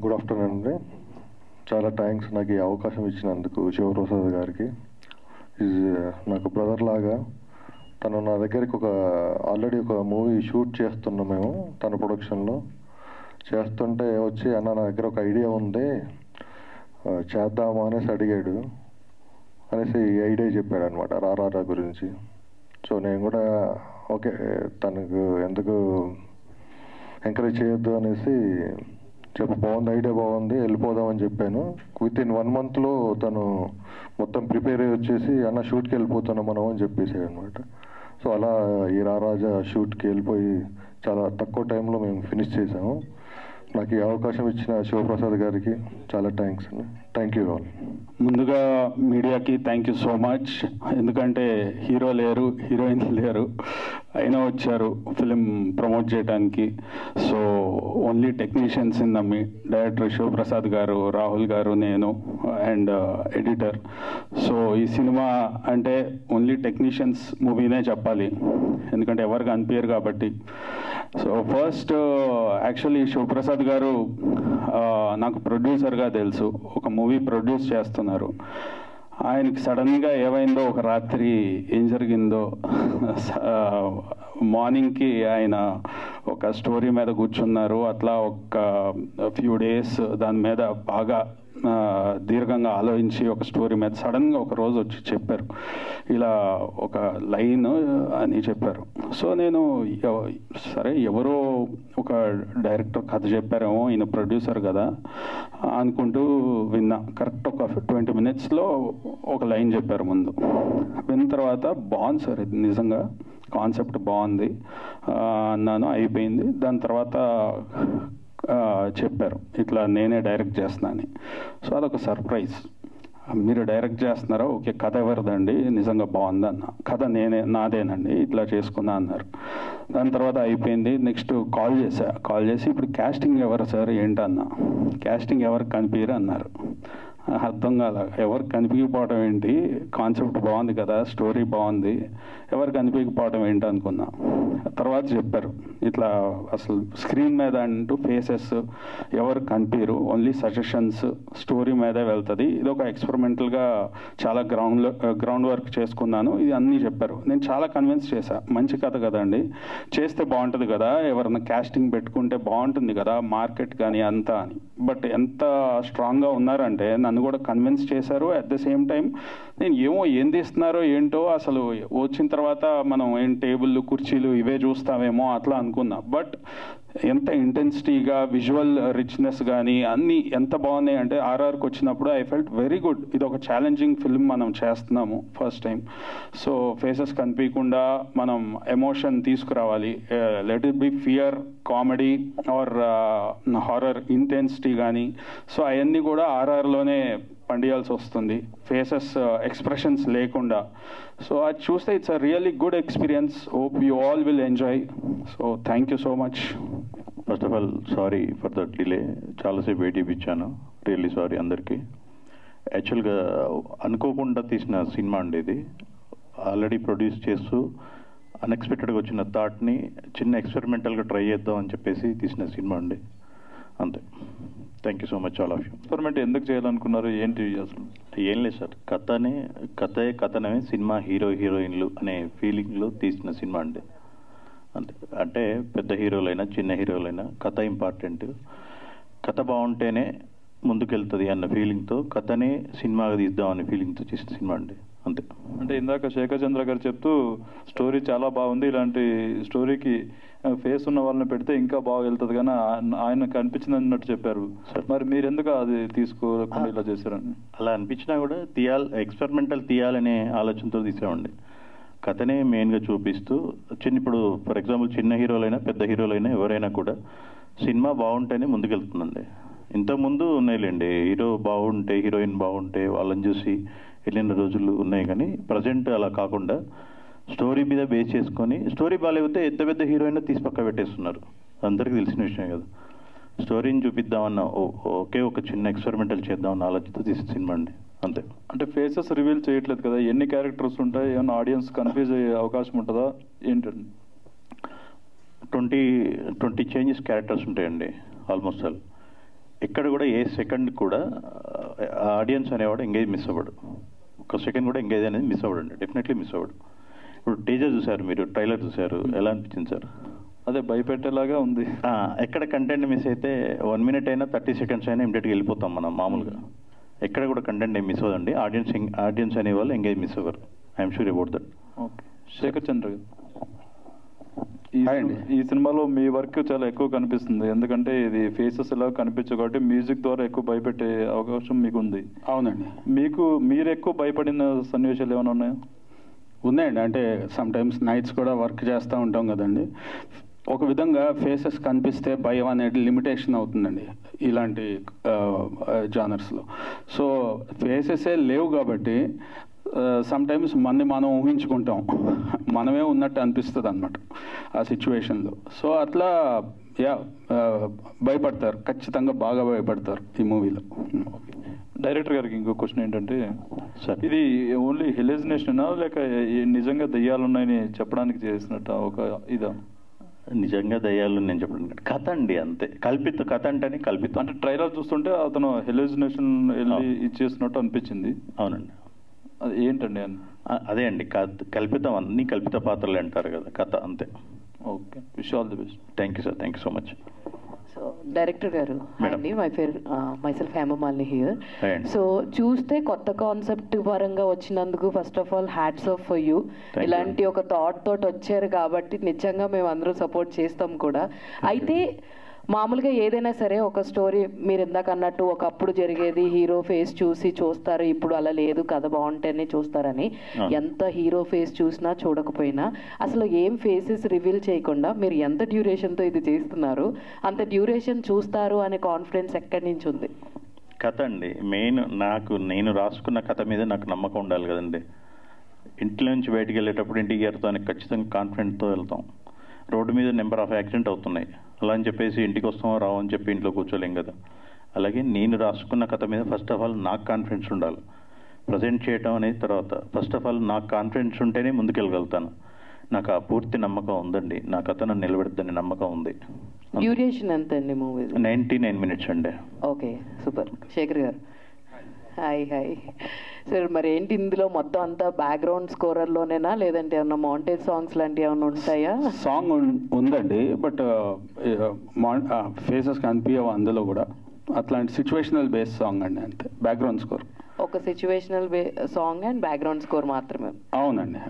Good afternoon అండి. చాలా thanks నాకు ఈ అవకాశం ఇచ్చినందుకు శివప్రసాద్ గారికి. నాకు బ్రదర్ లాగా తను నా దగ్గరికి ఆల్రెడీ ఒక మూవీ షూట్ చేస్తున్నాం మేము తన ప్రొడక్షన్లో. చేస్తుంటే వచ్చి అన్న నా దగ్గర ఒక ఐడియా ఉంది చేద్దామా అనేసి అడిగాడు. అనేసి ఈ ఐడియా చెప్పాడు అనమాట రారా గురించి. సో నేను కూడా ఓకే తనకు ఎందుకు ఎంకరేజ్ చేయొద్దు అనేసి బాగుంది, ఐడియా బాగుంది, వెళ్ళిపోదామని చెప్పాను. విత్ ఇన్ 1 monthలో తను మొత్తం ప్రిపేర్ అయ్యి వచ్చేసి అన్న షూట్కి వెళ్ళిపోతున్నాం మనం అని చెప్పేసాడు అనమాట. సో అలా ఈ రారాజా షూట్కి వెళ్ళిపోయి చాలా తక్కువ టైంలో మేము ఫినిష్ చేసాము. నాకు ఈ అవకాశం ఇచ్చిన శివప్రసాద్ గారికి చాలా థ్యాంక్స్ అండి. Thank you all. ముందుగా మీడియాకి థ్యాంక్ యూ సో మచ్. ఎందుకంటే హీరో లేరు, హీరోయిన్ లేరు, అయినా వచ్చారు ఫిలిం ప్రమోట్ చేయడానికి. So only technicians in me director Shivaprasad గారు, రాహుల్ గారు, నేను అండ్ ఎడిటర్. సో ఈ సినిమా అంటే ఓన్లీ టెక్నీషియన్స్ మూవీనే చెప్పాలి, ఎందుకంటే ఎవరికి అనిపించరు కాబట్టి. సో ఫస్ట్ యాక్చువల్లీ శివప్రసాద్ గారు నాకు ప్రొడ్యూసర్గా తెలుసు, ఒక మూవీ ప్రొడ్యూస్ చేస్తున్నారు. ఆయనకి సడన్గా ఏమైందో ఒక రాత్రి ఏం జరిగిందో మార్నింగ్కి ఆయన ఒక స్టోరీ మీద కూర్చున్నారు. అట్లా ఒక ఫ్యూ డేస్ దాని మీద బాగా దీర్ఘంగా ఆలోచించి ఒక స్టోరీ మీద సడన్గా ఒక రోజు వచ్చి చెప్పారు, ఇలా ఒక లైన్ అని చెప్పారు. సో నేను సరే ఎవరో ఒక డైరెక్టర్ కథ చెప్పారేమో, ఈయన ప్రొడ్యూసర్ కదా అనుకుంటూ విన్నా. కరెక్ట్ ఒక 20 minutesలో ఒక లైన్ చెప్పారు ముందు. విన్న తర్వాత బాగుంది సార్, ఇది నిజంగా కాన్సెప్ట్ బాగుంది అన్నాను, అయిపోయింది. దాని తర్వాత చెప్పారు ఇట్లా నేనే డైరెక్ట్ చేస్తున్నా అని. సో అదొక సర్ప్రైజ్. మీరు డైరెక్ట్ చేస్తున్నారా? ఓకే, కథ ఎవరిదండి? నిజంగా బాగుందన్న. కథ నాదేనండి, ఇట్లా చేసుకున్నా అన్నారు. దాని తర్వాత అయిపోయింది. నెక్స్ట్ కాల్ చేసి ఇప్పుడు క్యాస్టింగ్ ఎవరు సార్ ఏంటన్నా? క్యాస్టింగ్ ఎవరికి కనిపించరు అన్నారు. అర్థం కాల, ఎవరికి కనిపించకపోవడం ఏంటి, కాన్సెప్ట్ బాగుంది కదా, స్టోరీ బాగుంది, ఎవరికి కనిపించకపోవడం ఏంటి అనుకున్నా. తర్వాత చెప్పారు ఇట్లా అసలు స్క్రీన్ మీద అంటూ ఫేసెస్ ఎవరు కనిపించరు, ఓన్లీ సజెషన్స్ స్టోరీ మీదే వెళ్తుంది. ఇది ఒక ఎక్స్పెరిమెంటల్గా చాలా గ్రౌండ్ వర్క్ చేసుకున్నాను, ఇది అన్నీ చెప్పారు. నేను చాలా కన్విన్స్ చేశా, మంచి కథ కదండి, చేస్తే బాగుంటుంది కదా, ఎవరైనా క్యాస్టింగ్ పెట్టుకుంటే బాగుంటుంది కదా, మార్కెట్ కానీ అంతా అని. బట్ ఎంత స్ట్రాంగ్గా ఉన్నారంటే నన్ను కూడా కన్విన్స్ చేశారు. అట్ ద సేమ్ టైం నేను ఏం తీస్తున్నారో ఏంటో, అసలు వచ్చిన తర్వాత మనం ఏం టేబుల్ కుర్చీలు ఇవే చూస్తామేమో అట్లా అనుకున్నా. బట్ ఎంత ఇంటెన్సిటీగా విజువల్ రిచ్నెస్ కానీ అన్నీ ఎంత బాగున్నాయి అంటే ఆర్ఆర్కి వచ్చినప్పుడు ఐ ఫెల్ట్ వెరీ గుడ్. ఇది ఒక ఛాలెంజింగ్ ఫిల్మ్ మనం చేస్తున్నాము ఫస్ట్ టైం. సో ఫేసెస్ కనిపించకుండా మనం ఎమోషన్ తీసుకురావాలి. Let it be fear, comedy or horror intensity కానీ. సో అవన్నీ కూడా ఆర్ఆర్లోనే పండియాల్సి వస్తుంది, ఫేసెస్ ఎక్స్ప్రెషన్స్ లేకుండా. సో అది చూస్తే it's a really good experience. Hope you all will enjoy. So thank you so much. First of all sorry for the delay, చాలాసేపు wait ఇప్పించాను, really sorry అందరికీ. యాక్చువల్గా అనుకోకుండా తీసిన సినిమా అండి ఇది. ఆల్రెడీ ప్రొడ్యూస్ చేస్తూ అన్ఎక్స్పెక్టెడ్గా వచ్చిన థాట్ని చిన్న ఎక్స్పెరిమెంటల్గా ట్రై చేద్దాం అని చెప్పేసి తీసిన సినిమా అండి, అంతే. Thank you so much all of you. Experiment ఎందుకు చేయాలనుకున్నారు, ఏంటి అసలు? ఏం లేదు సార్, కథనమే సినిమా హీరో హీరోయిన్లు అనే ఫీలింగ్లో తీసిన సినిమా అండి, అంతే. అంటే పెద్ద హీరోలైనా చిన్న హీరోలైనా కథ ఇంపార్టెంట్, కథ బాగుంటేనే ముందుకెళ్తుంది అన్న ఫీలింగ్తో కథనే సినిమాగా తీద్దాం అనే ఫీలింగ్తో చేసిన సినిమా అండి, అంతే. అంటే ఇందాక శేఖర్ చంద్ర గారు చెప్తూ స్టోరీ చాలా బాగుంది, ఇలాంటి స్టోరీకి ఫేస్ ఉన్న వాళ్ళని పెడితే ఇంకా బాగా వెళ్తుంది కానీ ఆయన కనిపించింది అన్నట్టు చెప్పారు. మరి మీరు ఎందుకు అది తీసుకోకుండా ఇలా చేశారని? అలా అనిపించినా కూడా ఎక్స్పెరిమెంటల్ తీయాలనే ఆలోచనతో తీసామండి. కథనే మెయిన్గా చూపిస్తూ ఇప్పుడు ఫర్ ఎగ్జాంపుల్ చిన్న హీరోలైనా పెద్ద హీరోలైనా ఎవరైనా కూడా సినిమా బాగుంటేనే ముందుకెళ్తుందండి. ఇంతకుముందు ఉన్నాయిలేండి, హీరో బాగుంటే హీరోయిన్ బాగుంటే వాళ్ళని చూసి వెళ్ళిన రోజులు ఉన్నాయి, కానీ ప్రజెంట్ అలా కాకుండా స్టోరీ మీద బేస్ చేసుకొని స్టోరీ బాగాలేకపోతే ఎంత పెద్ద హీరోయిన్ తీసి పక్క పెట్టేస్తున్నారు, అందరికీ తెలిసిన విషయం కదా. స్టోరీని చూపిద్దామన్న ఒకే ఒక చిన్న ఎక్స్పెరిమెంటల్ చేద్దామన్న ఆలోచనతో తీసిన సినిమా అండి, అంతే. అంటే ఫేసెస్ రివీల్ చేయట్లేదు కదా, ఎన్ని క్యారెక్టర్స్ ఉంటాయి, ఏమన్నా ఆడియన్స్ కన్ఫ్యూజ్ అయ్యే అవకాశం ఉంటుందా ఏంటండి? 20 చేంజెస్ క్యారెక్టర్స్ ఉంటాయండి ఆల్మోస్ట్ ఆల్. ఎక్కడ కూడా ఏ సెకండ్ కూడా ఆడియన్స్ అనేవాడు ఎంగేజ్ మిస్ అవ్వడు. ఒక సెకండ్ కూడా ఎంగేజ్ అనేది మిస్ అవ్వడండి, డెఫినెట్లీ మిస్ అవ్వడు. ఇప్పుడు టీజర్ చూసారు, మీరు ట్రైలర్ చూసారు, ఎలా అనిపించింది సార్? అదే భయపెట్టేలాగా ఉంది. ఎక్కడ కంటెంట్ మిస్ అయితే 1 minute అయినా 30 seconds అయినా ఇమీడియట్గా వెళ్ళిపోతాం మనం మామూలుగా. ఎక్కడ కూడా కంటెంట్ ఏం మిస్ అవ్వదండి. ఆడియన్స్ అనేవాళ్ళు ఎంగేజ్ మిస్ అవ్వరు. I'm sure about that. Okay, Shekhar Chandra garu, ఈ సినిమాలో మీ వర్క్ చాలా ఎక్కువ కనిపిస్తుంది. ఎందుకంటే ఇది ఫేసెస్ ఎలా కనిపించవు కాబట్టి మ్యూజిక్ ద్వారా ఎక్కువ భయపెట్టే అవకాశం మీకు ఉంది. అవునండి. మీరు ఎక్కువ భయపడిన సన్నివేశాలు ఏమైనా ఉన్నాయా? ఉన్నాయండి. అంటే సమ్ టైమ్స్ నైట్స్ కూడా వర్క్ చేస్తూ ఉంటాం కదండి. ఒక విధంగా ఫేసెస్ కనిపిస్తే భయం అనేది లిమిటేషన్ అవుతుందండి ఇలాంటి జానర్స్లో. సో ఫేసెసే లేవు కాబట్టి సమ్ టైమ్స్ మనం ఊహించుకుంటాం, మనమే ఉన్నట్టు అనిపిస్తుంది అనమాట ఆ సిచ్యువేషన్లో. సో అట్లా భయపడతారు, ఖచ్చితంగా బాగా భయపడతారు ఈ మూవీలో. డైరెక్టర్ గారికి ఇంకో క్వశ్చన్ ఏంటంటే, సార్ ఇది ఓన్లీ హెలిజినేషనా లేక నిజంగా దయ్యాలున్నాయని చెప్పడానికి చేసినట్ట ఒక ఇదా? నిజంగా దయ్యాలు నేను చెప్పండి కథ అండి, అంతే. కల్పిత కథ అంటేనే కల్పితం. అంటే ట్రైలర్ చూస్తుంటే అతను హెలిజినేషన్ వెళ్ళి ఇచ్చేసినట్టు అనిపించింది. అవునండి. అది ఏంటండి? అదే అండి, కల్పితం. అన్ని కల్పిత పాత్రలు అంటారు కదా, కథ అంతే. Okay, wish all the best. Thank you sir, thank you so much. So director గారు, అండి myself Hemamalini here. Hi. So చూస్తే కొత్త కాన్సెప్ట్ పరంగా వచ్చినందుకు first of all hats off for you. ఇలాంటి ఒక థాట్ తోటి వచ్చారు కాబట్టి నిజంగా మేము అందరూ సపోర్ట్ చేస్తాం కూడా. అయితే మామూలుగా ఏదైనా సరే ఒక స్టోరీ మీరు ఇందాక అన్నట్టు ఒకప్పుడు జరిగేది హీరో ఫేస్ చూసి చూస్తారు, ఇప్పుడు అలా లేదు, కథ బాగుంటేనే చూస్తారని. ఎంత హీరో ఫేస్ చూసినా చూడకపోయినా అసలు ఏం ఫేసెస్ రివీల్ చేయకుండా మీరు ఎంత డ్యూరేషన్తో ఇది చేస్తున్నారు, అంత డ్యూరేషన్ చూస్తారు అనే కాన్ఫిడెన్స్ ఎక్కడి నుంచి ఉంది? కథ అండి మెయిన్. నేను రాసుకున్న కథ మీద నాకు నమ్మకం ఉండాలి కదండి. ఇంట్లో నుంచి బయటికి వెళ్ళేటప్పుడు ఇంటికి వెళ్తాను ఖచ్చితంగా కాన్ఫిడెంట్తో వెళ్తాం. రోడ్డు మీద నెంబర్ ఆఫ్ యాక్సిడెంట్ అవుతున్నాయి, అలా అని చెప్పేసి ఇంటికి వస్తామో రావు అని చెప్పి ఇంట్లో కూర్చోలేం కదా. అలాగే నేను రాసుకున్న కథ మీద ఫస్ట్ ఆఫ్ ఆల్ నాకు కాన్ఫిడెన్స్ ఉండాలి. ప్రజెంట్ చేయడం అనేది తర్వాత. ఫస్ట్ ఆఫ్ ఆల్ నాకు కాన్ఫిడెన్స్ ఉంటేనే ముందుకెళ్ళగలుగుతాను. నాకు ఆ పూర్తి నమ్మకం ఉందండి. నా కథ నన్ను నిలబెడుతుందని నమ్మకం ఉంది. డ్యూరేషన్ ఎంత అండి మూవీ? 99 minutes అండి. Okay, super. Shekhar garu, hi. Sir మరి ఏంటి ఇందులో మొత్తం అంతా బ్యాక్గ్రౌండ్ స్కోరర్లోనేనా లేదంటే ఏమన్నా మౌంటేజ్ సాంగ్స్ లాంటివి ఏమైనా ఉంటాయా? సాంగ్ ఉందండి, బట్ ఫేసెస్ కనిపించవు అందులో కూడా. అట్లాంటి సిచ్యువేషనల్ బేస్ సాంగ్ అండి, అంతే. బ్యాక్గ్రౌండ్ స్కోర్ ఒక situational song and background score మాత్రమే. అవునండి.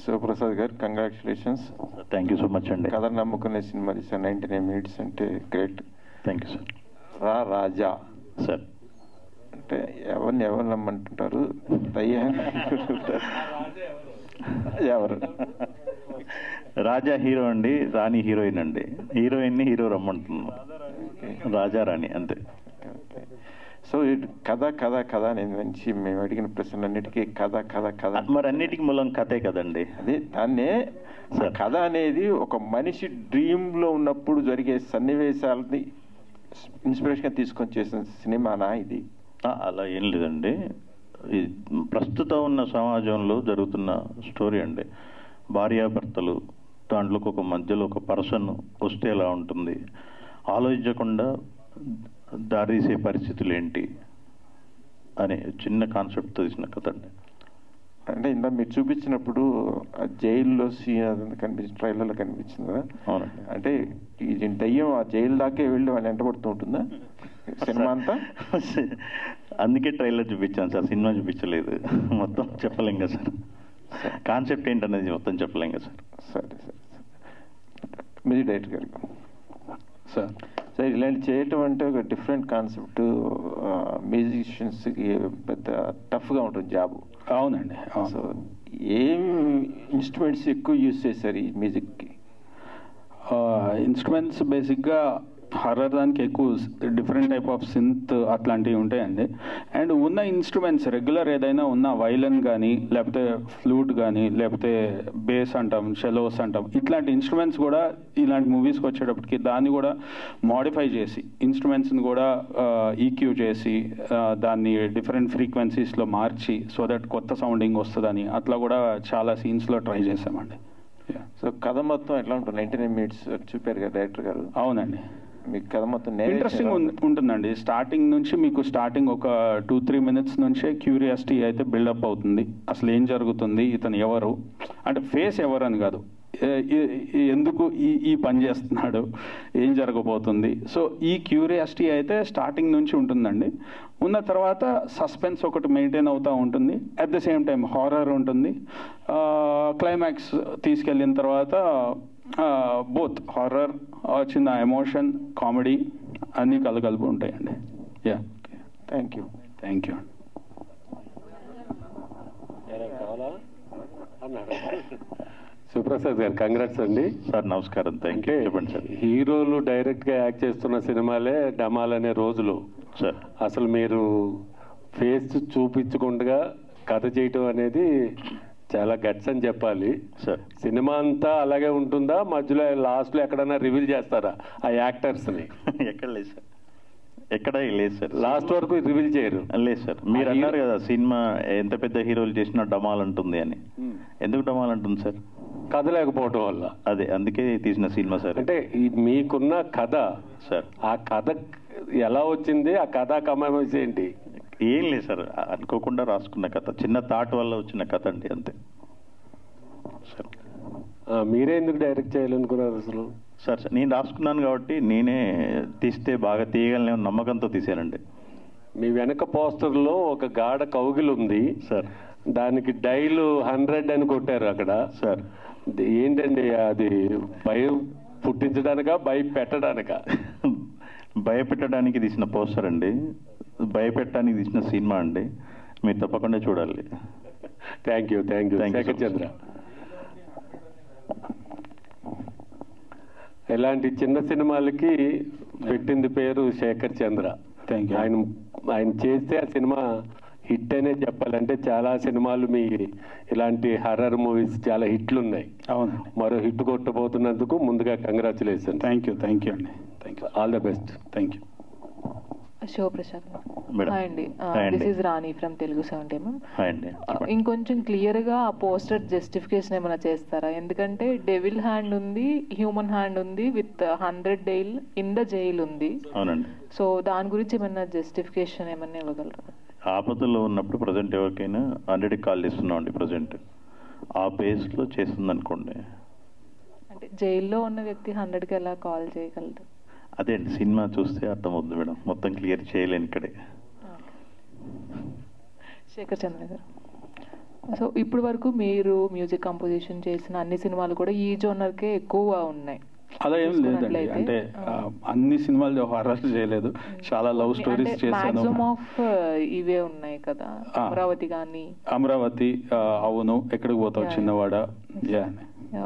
శివప్రసాద్ గారు, congratulations. Thank you so much అండి. కథ నమ్ముకునే సినిమా తీసారు. 99 minutes అంటే great. Thank you sir. Raja sir అంటే ఎవరు నమ్మంటుంటారు? ఎవరు? రాజా హీరో అండి, రాణి హీరోయిన్ అండి. హీరోయిన్ని హీరో రమ్మంటున్నాం, రాజా రాణి అంతే. సో కథ నేను మంచి మేము అడిగిన ప్రశ్నలన్నిటికీ కథ మరి అన్నిటికీ మూలం కథే కదండి. అదే దాన్నే కథ అనేది ఒక మనిషి డ్రీమ్లో ఉన్నప్పుడు జరిగే సన్నివేశాలని ఇన్స్పిరేషన్గా తీసుకొని చేసిన సినిమానా ఇది? అలా ఏం లేదండి. ప్రస్తుతం ఉన్న సమాజంలో జరుగుతున్న స్టోరీ అండి. భార్యాభర్తలు, దాంట్లోకి ఒక మధ్యలో ఒక పర్సన్ వస్తే ఎలా ఉంటుంది, ఆలోచించకుండా దారిసే పరిస్థితులు ఏంటి అనే చిన్న కాన్సెప్ట్తో తీసిన కథ అండి. అంటే ఇందా మీరు చూపించినప్పుడు ఆ జైల్లో సీన్ అదంతా కనిపించింది, ట్రైలర్లో కనిపించింది కదా. అవునండి. అంటే ఇది దయ్యం ఆ జైలు దాకే వెళ్ళి వాళ్ళు ఎంటబడుతూ ఉంటుందా సినిమా అంతా? అందుకే ట్రైలర్ చూపించాను సార్, సినిమా చూపించలేదు. మొత్తం చెప్పలేం కదా సార్, కాన్సెప్ట్ ఏంటనేది మొత్తం చెప్పలేం కదా సార్. సరే. మీరు డైరెక్టర్ గారు సార్, ఇలాంటి చేయటం అంటే ఒక డిఫరెంట్ కాన్సెప్ట్. మ్యూజిషియన్స్కి పెద్ద టఫ్గా ఉంటుంది జాబు. అవునండి. సో ఏం ఇన్స్ట్రుమెంట్స్ ఎక్కువ యూజ్ చేశారు ఈ మ్యూజిక్కి? ఇన్స్ట్రుమెంట్స్ బేసిక్గా హర్రర్ దానికి ఎక్కువ డిఫరెంట్ టైప్ ఆఫ్ సింత్ అట్లాంటివి ఉంటాయండి. అండ్ ఉన్న ఇన్స్ట్రుమెంట్స్ రెగ్యులర్ ఏదైనా ఉన్న వైలన్ కానీ లేకపోతే ఫ్లూట్ కానీ లేకపోతే బేస్ అంటాం, షెలోస్ అంటాం, ఇట్లాంటి ఇన్స్ట్రుమెంట్స్ కూడా ఇలాంటి మూవీస్కి వచ్చేటప్పటికి దాన్ని కూడా మోడిఫై చేసి ఇన్స్ట్రుమెంట్స్ని కూడా ఈక్యూ చేసి దాన్ని డిఫరెంట్ ఫ్రీక్వెన్సీస్లో మార్చి సో దట్ కొత్త సౌండింగ్ వస్తుందని అట్లా కూడా చాలా సీన్స్లో ట్రై చేసామండి. సో కథ మొత్తం ఎట్లా ఉంటుంది? 99 minutes చూపారు కదా డైరెక్టర్ గారు. అవునండి, మీకు కథ మొత్తం ఇంట్రెస్టింగ్ ఉంటుందండి. స్టార్టింగ్ నుంచి మీకు ఒక 2-3 minutes నుంచే క్యూరియాసిటీ అయితే బిల్డప్ అవుతుంది. అసలు ఏం జరుగుతుంది, ఇతను ఎవరు, అంటే ఫేస్ ఎవరు అని కాదు, ఎందుకు ఈ పని చేస్తున్నాడు, ఏం జరగబోతుంది. సో ఈ క్యూరియాసిటీ అయితే స్టార్టింగ్ నుంచి ఉంటుందండి. ఉన్న తర్వాత సస్పెన్స్ ఒకటి మెయింటైన్ అవుతూ ఉంటుంది. At the same time horror ఉంటుంది. క్లైమాక్స్ తీసుకెళ్ళిన తర్వాత బోత్ హారర్, చిన్న ఎమోషన్, కామెడీ అన్నీ కలగలుపు ఉంటాయండి. Yeah, thank you. Thank you. Suprasad గారు, కంగ్రాట్స్ అండి. సార్ నమస్కారం. Thank you. చెప్పండి సార్. హీరోలు డైరెక్ట్గా యాక్ట్ చేస్తున్న సినిమాలే డమాలనే రోజులు సార్. అసలు మీరు ఫేస్ చూపించకుండా కథ చేయటం అనేది చాలా గట్స్ అని చెప్పాలి సార్. సినిమా అంతా అలాగే ఉంటుందా, మధ్యలో లాస్ట్లో ఎక్కడైనా రివీల్ చేస్తారా ఆ యాక్టర్స్ని? ఎక్కడ లేదు సార్, ఎక్కడ లేదు సార్. లాస్ట్ వరకు రివీల్ చేయరు? లేదు సార్. మీరు అన్నారు కదా సినిమా ఎంత పెద్ద హీరోలు చేసినా డమాల్ అంటుంది అని. ఎందుకు డమాల్ అంటుంది సార్? కథ లేకపోవటం వల్ల. అదే, అందుకే తీసిన సినిమా సార్. అంటే మీకున్న కథ సార్, ఆ కథ ఎలా వచ్చింది, ఆ కథ కమామేసి ఏంటి? ఏం లేదు సార్, అనుకోకుండా రాసుకున్న కథ, చిన్న థాట్ వల్ల వచ్చిన కథ అండి, అంతే సార్. మీరే ఎందుకు డైరెక్ట్ చేయాలనుకున్నారు అసలు? సార్ నేను రాసుకున్నాను కాబట్టి నేనే తీస్తే బాగా తీయగలనే నమ్మకంతో తీసానండి. మీ వెనక పోస్టర్లో ఒక గాఢ కౌగిలి ఉంది సార్, దానికి డైలు 100 అని కొట్టారు అక్కడ సార్. ఏంటండి అది? భయం పుట్టించడానికా, భయపెట్టడానికా? భయపెట్టడానికి తీసిన పోస్టర్ అండి, భయపెట్టడానికి తీసిన సినిమా అండి, మీరు తప్పకుండా చూడాలి. Thank you. శేఖర్ చంద్ర, ఇలాంటి చిన్న సినిమాలకి పెట్టింది పేరు శేఖర్ చంద్ర. Thank you. ఆయన చేస్తే ఆ సినిమా హిట్ అనే చెప్పాలంటే చాలా సినిమాలు మీ ఇలాంటి హర్రర్ మూవీస్ చాలా హిట్లు ఉన్నాయి. అవును, మరో హిట్ కొట్టబోతున్నందుకు ముందుగా కంగ్రాచులేషన్. థ్యాంక్ యూ అండి. Thank you. All the best. Thank you. Sivaprasad madam. Hi అండి, this is Rani from Telugu 70mm. Hi అండి. ఇంకొంచెం క్లియర్గా ఆ పోస్టర్ జస్టిఫికేషన్ ఏమైనా చేస్తారా? ఎందుకంటే డెవిల్ హ్యాండ్ ఉంది, హ్యూమన్ హ్యాండ్ ఉంది, with 100 days in the jail ఉంది. అవునండి. సో దాని గురించి ఏమైనా జస్టిఫికేషన్ ఏమైనా ఇవ్వగలరా? ఆపదలో ఉన్నప్పుడు ప్రజెంట్ ఎవరికైనా 100కి కాల్ చేస్తున్నాం అండి. ప్రజెంట్ ఆ బేస్లో చేస్తుంది అనుకోండి. అంటే జైల్లో ఉన్న వ్యక్తి 100కి ఎలా కాల్ చేయగలరు? అదే అండి, సినిమా చూస్తే అర్థమవుతుంది మేడం, మొత్తం క్లియర్ చేయలేను ఇక్కడే. శేఖర్ చంద్ర గారు, సో ఇప్పటి వరకు మీరు మ్యూజిక్ కంపోజిషన్ చేసిన అన్ని సినిమాలు కూడా ఈ జోనర్కే ఎక్కువ ఉన్నాయి. అలా ఏం లేదండి, అంటే అన్ని సినిమాలు హారర్ చేయలేదు, చాలా లవ్ స్టోరీస్ చేశాను. మాక్సిమం ఆఫ్ ఇవే ఉన్నాయి కదా, అమరావతి కానీ. అమరావతి, అవును, ఎక్కడికి పోతావు చిన్నవాడ.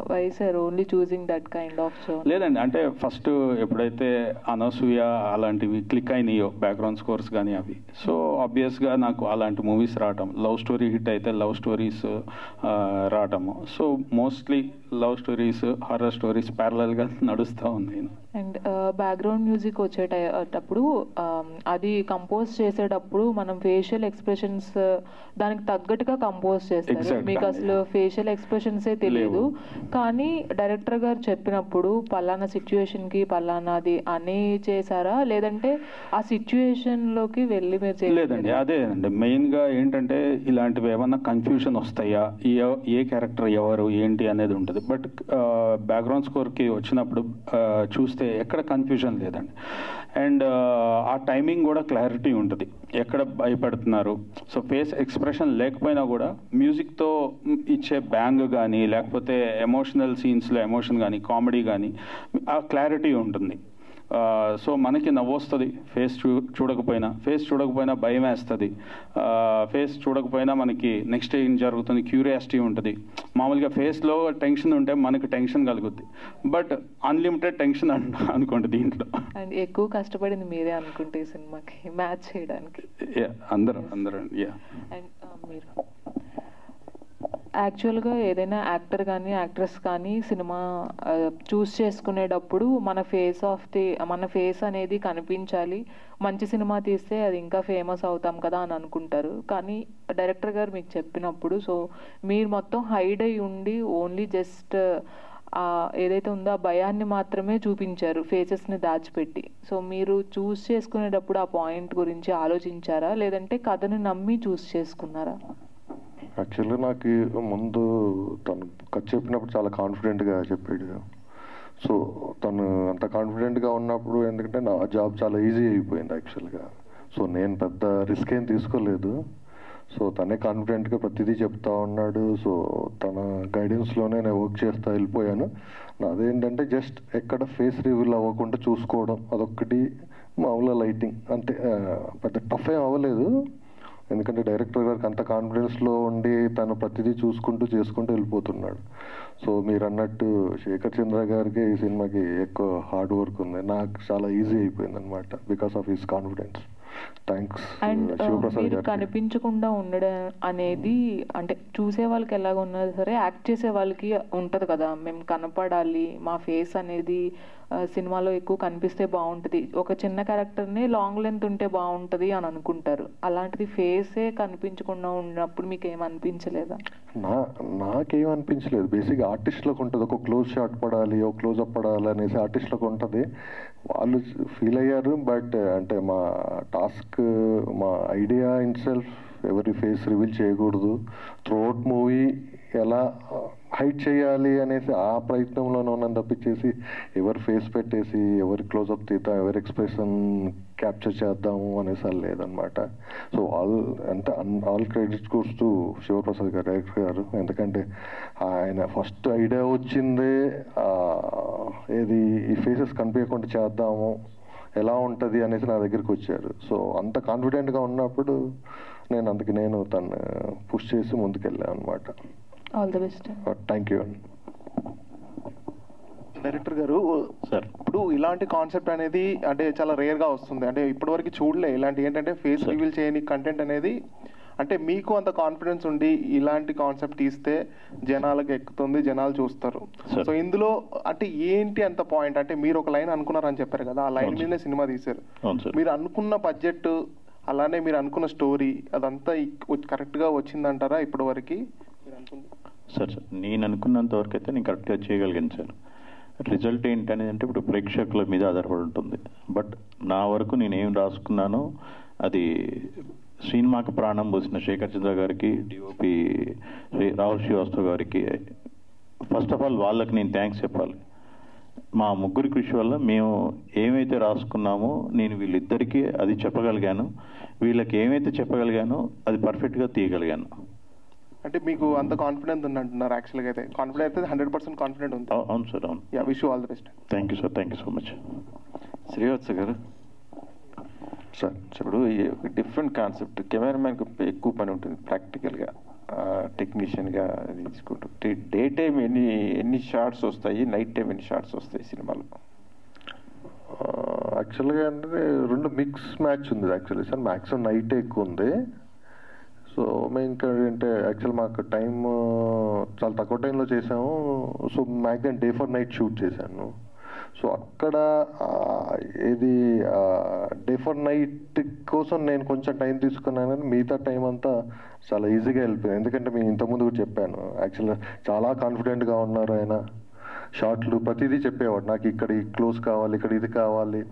Why sir only choosing that kind of genre? లేదండి, అంటే ఫస్ట్ ఎప్పుడైతే అనసూయ అలాంటివి క్లిక్ అయినాయో, బ్యాక్గ్రౌండ్ స్కోర్స్ కానీ అవి, సో ఆబ్వియస్గా నాకు అలాంటి మూవీస్ రావటం, లవ్ స్టోరీ హిట్ అయితే లవ్ స్టోరీస్ రావటము, so mostly love stories, horror stories ప్యారలల్గా నడుస్తూ ఉంది. అండ్ బ్యాక్గ్రౌండ్ మ్యూజిక్ వచ్చేటప్పుడు అది కంపోజ్ చేసేటప్పుడు మనం ఫేషియల్ ఎక్స్ప్రెషన్స్ దానికి తగ్గట్టుగా కంపోజ్ చేస్తారు. మీకు అసలు ఫేషియల్ ఎక్స్ప్రెషన్సే తెలియదు, కానీ డైరెక్టర్ గారు చెప్పినప్పుడు పలానా సిచ్యువేషన్కి పలానాది అని చేశారా, లేదంటే ఆ సిచ్యువేషన్లోకి వెళ్ళి మీరు చేయాలి? లేదండి, అదే అండి మెయిన్గా ఏంటంటే ఇలాంటివి ఏమన్నా కన్ఫ్యూషన్ వస్తాయా, ఏ క్యారెక్టర్ ఎవరు ఏంటి అనేది ఉంటుంది. బట్ బ్యాక్గ్రౌండ్ స్కోర్కి వచ్చినప్పుడు చూస్తే ఎక్కడ కన్ఫ్యూజన్ లేదండి. అండ్ ఆ టైమింగ్ కూడా క్లారిటీ ఉంటుంది, ఎక్కడ భయపడుతున్నారు. సో ఫేస్ ఎక్స్ప్రెషన్ లేకపోయినా కూడా మ్యూజిక్తో ఇచ్చే బ్యాంగ్ కానీ, లేకపోతే ఎమోషనల్ సీన్స్లో ఎమోషన్ కానీ, కామెడీ కానీ ఆ క్లారిటీ ఉంటుంది. సో మనకి నవ్వొస్తుంది ఫేస్ చూడకపోయినా భయం వేస్తుంది, ఫేస్ చూడకపోయినా మనకి నెక్స్ట్ ఏం జరుగుతుంది క్యూరియాసిటీ ఉంటుంది. మామూలుగా ఫేస్లో టెన్షన్ ఉంటే మనకి టెన్షన్ కలుగుద్ది, బట్ అన్లిమిటెడ్ టెన్షన్ అనుకోండి దీంట్లో. అండ్ ఎక్కువ కష్టపడింది మీరే అనుకుంటే ఈ సినిమాకి మ్యాచ్ చేయడానికి. అందరూ. అండ్ మీరు యాక్చువల్గా ఏదైనా యాక్టర్ కానీ యాక్ట్రెస్ కానీ సినిమా చూస్ చేసుకునేటప్పుడు మన ఫేస్ అనేది కనిపించాలి, మంచి సినిమా తీస్తే అది ఇంకా ఫేమస్ అవుతాం కదా అని అనుకుంటారు. కానీ డైరెక్టర్ గారు మీకు చెప్పినప్పుడు సో మీరు మొత్తం హైడ్ అయి ఉండి ఓన్లీ జస్ట్ ఏదైతే ఉందో ఆ భయాన్ని మాత్రమే చూపించారు, ఫేసెస్ని దాచిపెట్టి. సో మీరు చూస్ చేసుకునేటప్పుడు ఆ పాయింట్ గురించి ఆలోచించారా, లేదంటే కథను నమ్మి చూస్ చేసుకున్నారా? యాక్చువల్గా నాకు ముందు తను కథ చెప్పినప్పుడు చాలా కాన్ఫిడెంట్గా చెప్పాడు. సో తను అంత కాన్ఫిడెంట్గా ఉన్నప్పుడు ఎందుకంటే నా జాబ్ చాలా ఈజీ అయిపోయింది యాక్చువల్గా. సో నేను పెద్ద రిస్క్ ఏం తీసుకోలేదు. సో తనే కాన్ఫిడెంట్గా ప్రతిదీ చెప్తా ఉన్నాడు. సో తన గైడెన్స్లోనే నేను వర్క్ చేస్తూ వెళ్ళిపోయాను. నాదేంటంటే జస్ట్ ఎక్కడ ఫేస్ రివీల్ అవ్వకుండా చూసుకోవడం, అదొక్కటి మామూలుగా లైటింగ్ అంతే. పెద్ద టఫ్ ఏం అవ్వలేదు, ఎందుకంటే డైరెక్టర్ గారికి అంత కాన్ఫిడెన్స్లో ఉండి తను ప్రతిదీ చూసుకుంటూ చేసుకుంటూ వెళ్ళిపోతున్నాడు. సో మీరు అన్నట్టు శేఖర్ చంద్ర గారికి ఈ సినిమాకి ఎక్కువ హార్డ్ వర్క్ ఉంది, నాకు చాలా ఈజీ అయిపోయింది అనమాట because of his confidence. Thanks. And మీరు కనిపించకుండా ఉండడం అనేది అంటే చూసే వాళ్ళకి ఎలాగ ఉన్నది సరే యాక్ట్ చేసే వాళ్ళకి ఉంటుంది కదా, మేము కనపడాలి, మా ఫేస్ అనేది సినిమాలో ఎక్కువ కనిపిస్తే బాగుంటుంది, ఒక చిన్న క్యారెక్టర్ని లాంగ్ లెంత్ ఉంటే బాగుంటుంది అని అనుకుంటారు. అలాంటిది ఫేసే కనిపించకుండా ఉన్నప్పుడు మీకు ఏమనిపించలేదా? నాకేమనిపించలేదు. బేసిక్గా ఆర్టిస్ట్లకు ఉంటుంది, ఒక క్లోజ్ షాట్ పడాలి, ఒక క్లోజ్అప్ పడాలి అనేసి ఆర్టిస్ట్లకు ఉంటుంది, వాళ్ళు ఫీల్ అయ్యారు. బట్ అంటే మా టాస్క్, మా ఐడియా ఇన్ సెల్ఫ్ ఎవరి ఫేస్ రివీల్ చేయకూడదు, త్రూఅవుట్ మూవీ ఎలా హైట్ చేయాలి అనేసి ఆ ప్రయత్నంలోనే ఉన్నాను తప్పించేసి ఎవరి ఫేస్ పెట్టేసి ఎవరి క్లోజ్అప్ తీద్దాం, ఎవరి ఎక్స్ప్రెషన్ క్యాప్చర్ చేద్దాము అనేసి అది లేదనమాట. So all credit goes to Shivaprasad గారు, డైరెక్టర్ గారు. ఎందుకంటే ఆయన ఫస్ట్ ఐడియా వచ్చిందే ఏది ఈ ఫేసెస్ కనిపించకుండా చేద్దాము, ఎలా ఉంటుంది అనేసి నా దగ్గరికి వచ్చారు. సో అంత కాన్ఫిడెంట్గా ఉన్నప్పుడు నేను తను పుష్ చేసి ముందుకెళ్ళాను అనమాట. All the best. Thank you అండి. డైరెక్టర్ గారు, సార్ ఇప్పుడు ఇలాంటి కాన్సెప్ట్ అనేది అంటే చాలా రేర్గా వస్తుంది, అంటే ఇప్పటివరకు చూడలే ఇలాంటి ఏంటంటే ఫేస్ రివీల్ చేయని కంటెంట్ అనేది. అంటే మీకు అంత కాన్ఫిడెన్స్ ఉండి ఇలాంటి కాన్సెప్ట్ తీస్తే జనాలకు ఎక్కుతుంది, జనాలు చూస్తారు. సో ఇందులో అంటే ఏంటి అంత పాయింట్, అంటే మీరు ఒక లైన్ అనుకున్నారని చెప్పారు కదా, ఆ లైన్ మీదనే సినిమా తీశారు. మీరు అనుకున్న బడ్జెట్ అలానే మీరు అనుకున్న స్టోరీ అదంతా కరెక్ట్గా వచ్చిందంటారా ఇప్పటి వరకు? సార్ నేను అనుకున్నంత వరకు అయితే నేను కరెక్ట్గా చేయగలిగాను సార్. రిజల్ట్ ఏంటనేది అంటే ఇప్పుడు ప్రేక్షకుల మీద ఆధారపడి ఉంటుంది. బట్ నా వరకు నేనేం రాసుకున్నానో అది సినిమాకి ప్రాణం పోసిన శేఖర్ చంద్ర గారికి, డిఓపి రాహుల్ శ్రీవాస్తవ్ గారికి ఫస్ట్ ఆఫ్ ఆల్ వాళ్ళకి నేను థ్యాంక్స్ చెప్పాలి. మా ముగ్గురి కృషి వల్ల మేము ఏమైతే రాసుకున్నామో నేను వీళ్ళిద్దరికీ అది చెప్పగలిగాను, వీళ్ళకి ఏమైతే చెప్పగలిగానో అది పర్ఫెక్ట్గా తీయగలిగాను. అంటే మీకు అంత కాన్ఫిడెన్స్ ఉందంటున్నారు? యాక్చువల్గా అయితే కాన్ఫిడెన్స్ అయితే 100% కాన్ఫిడెంట్ ఉంది. అవును సార్, అవును. Yeah, wish you all the best. Thank you sir, thank you so much. Srivatsa గారు సార్, ఇప్పుడు డిఫరెంట్ కాన్సెప్ట్, కెమెరామ్యాన్కి ఎక్కువ పని ఉంటుంది ప్రాక్టికల్గా, టెక్నీషియన్గా తీసుకుంటూ. డే టైం ఎన్ని షార్ట్స్ వస్తాయి, నైట్ టైం ఎన్ని షార్ట్స్ వస్తాయి సినిమాలో? యాక్చువల్గా అంటే రెండు మిక్స్ మ్యాచ్ ఉంది యాక్చువల్లీ సార్. మ్యాక్సిమం నైట్ ఎక్కువ ఉంది. సో మేము ఇంకా అంటే యాక్చువల్ మాకు టైం చాలా తక్కువ టైంలో చేసాము. So maximum day for night shoot చేశాను. సో అక్కడ ఏది డే ఫర్ నైట్ కోసం నేను కొంచెం టైం తీసుకున్నానని మిగతా టైం అంతా చాలా ఈజీగా వెళ్ళిపోయాను. ఎందుకంటే మేము ఇంతకుముందు కూడా చెప్పాను, యాక్చువల్గా చాలా కాన్ఫిడెంట్గా ఉన్నారు ఆయన. షార్ట్లు ప్రతిదీ చెప్పేవాడు, నాకు ఇక్కడ ఈ క్లోజ్ కావాలి, ఇక్కడ ఇది కావాలి.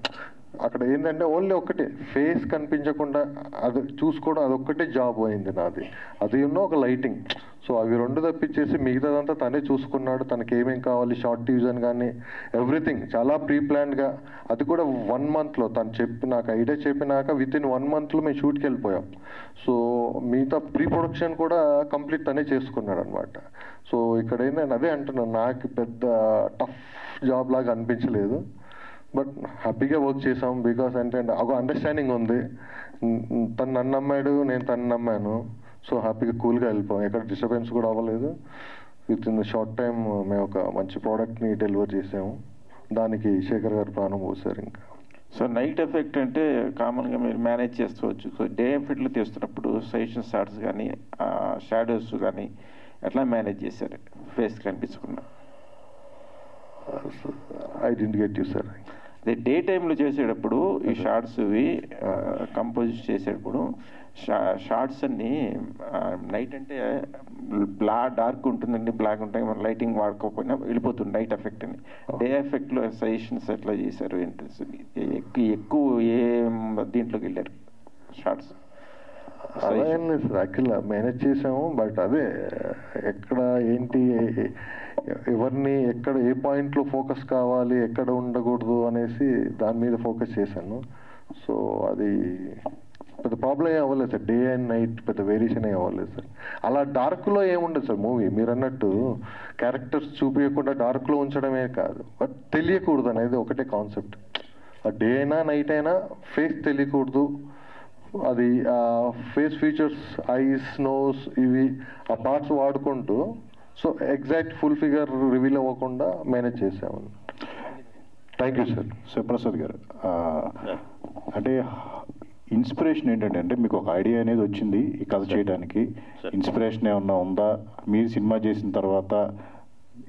అక్కడ ఏంటంటే ఓన్లీ ఒక్కటే ఫేస్ కనిపించకుండా అది చూసుకోవడం, అదొక్కటే జాబ్ అయింది నాది. అది ఒక లైటింగ్. సో అవి రెండు తప్పించేసి మిగతాదంతా తనే చూసుకున్నాడు. తనకి ఏమేమి కావాలి, షార్ట్ డివిజన్ కానీ ఎవ్రీథింగ్ చాలా ప్రీ ప్లాన్డ్గా. అది కూడా 1 monthలో తను నాకు ఐడియా చెప్పినాక విత్ ఇన్ 1 monthలో మేము షూట్కి వెళ్ళిపోయాం. సో మిగతా ప్రీ ప్రొడక్షన్ కూడా కంప్లీట్ తనే చేసుకున్నాడు అనమాట. సో ఇక్కడ ఏంటంటే అదే అంటున్నాను, నాకు పెద్ద టఫ్ జాబ్ లాగా అనిపించలేదు. బట్ హ్యాపీగా వర్క్ చేసాం. బికాస్ అంటే ఒక అండర్స్టాండింగ్ ఉంది. తను నన్ను నమ్మాడు, నేను తను నమ్మాను. సో హ్యాపీగా కూల్గా వెళ్ళిపోయాం. ఎక్కడ డిస్టర్బెన్స్ కూడా అవ్వలేదు. విత్ ఇన్ షార్ట్ టైం మేము ఒక మంచి ప్రోడక్ట్ని డెలివర్ చేసాము. దానికి శేఖర్ గారు ప్రాణం పోసారు. ఇంకా సో నైట్ ఎఫెక్ట్ అంటే కామన్గా మీరు మేనేజ్ చేసుకోవచ్చు. సో డే ఎఫెక్ట్లో తీస్తున్నప్పుడు సజెషన్ షార్ట్స్ కానీ షాడోస్ కానీ ఎట్లా మేనేజ్ చేశారు ఫేస్ కనిపించకుండా? I didn't get you sir. అదే డే టైంలో చేసేటప్పుడు ఈ షార్ట్స్వి కంపోజ్ చేసేటప్పుడు షార్ట్స్ అన్ని నైట్ అంటే డార్క్ ఉంటుందండి, బ్లాక్ ఉంటాయి, మన లైటింగ్ వాడుకోకపోయినా వెళ్ళిపోతుంది నైట్ ఎఫెక్ట్ అని. డే ఎఫెక్ట్లో సజెషన్స్ ఎట్లా చేశారు ఏంటి? ఎక్కువ ఏ దీంట్లోకి వెళ్ళారు షార్ట్స్? అలా ఏం లేదు సార్, యాక్చువల్గా మేనేజ్ చేసాము. బట్ అదే ఎక్కడ ఏంటి, ఎవరిని ఎక్కడ ఏ పాయింట్లో ఫోకస్ కావాలి, ఎక్కడ ఉండకూడదు అనేసి దాని మీద ఫోకస్ చేశాను. సో అది పెద్ద ప్రాబ్లం ఏం అవ్వలేదు సార్. డే అండ్ నైట్ పెద్ద వేరియేషన్ ఏం అవ్వలేదు సార్. అలా డార్క్లో ఏముండదు సార్ మూవీ. మీరు అన్నట్టు క్యారెక్టర్స్ చూపించకుండా డార్క్లో ఉంచడమే కాదు, బట్ తెలియకూడదు అనేది ఒకటే కాన్సెప్ట్. డే అయినా నైట్ అయినా ఫేస్ తెలియకూడదు. అది ఫేస్ ఫీచర్స్, ఐస్, నోస్, ఇవి ఆ పార్ట్స్ వాడుకుంటూ so exact full figure reveal అవ్వకుండా మేనేజ్ చేసాము. Thank you sir. Sivaprasad garu, అంటే ఇన్స్పిరేషన్ ఏంటంటే, అంటే మీకు ఒక ఐడియా అనేది వచ్చింది ఈ కథ చేయడానికి, ఇన్స్పిరేషన్ ఏమన్నా ఉందా? మీరు సినిమా చేసిన తర్వాత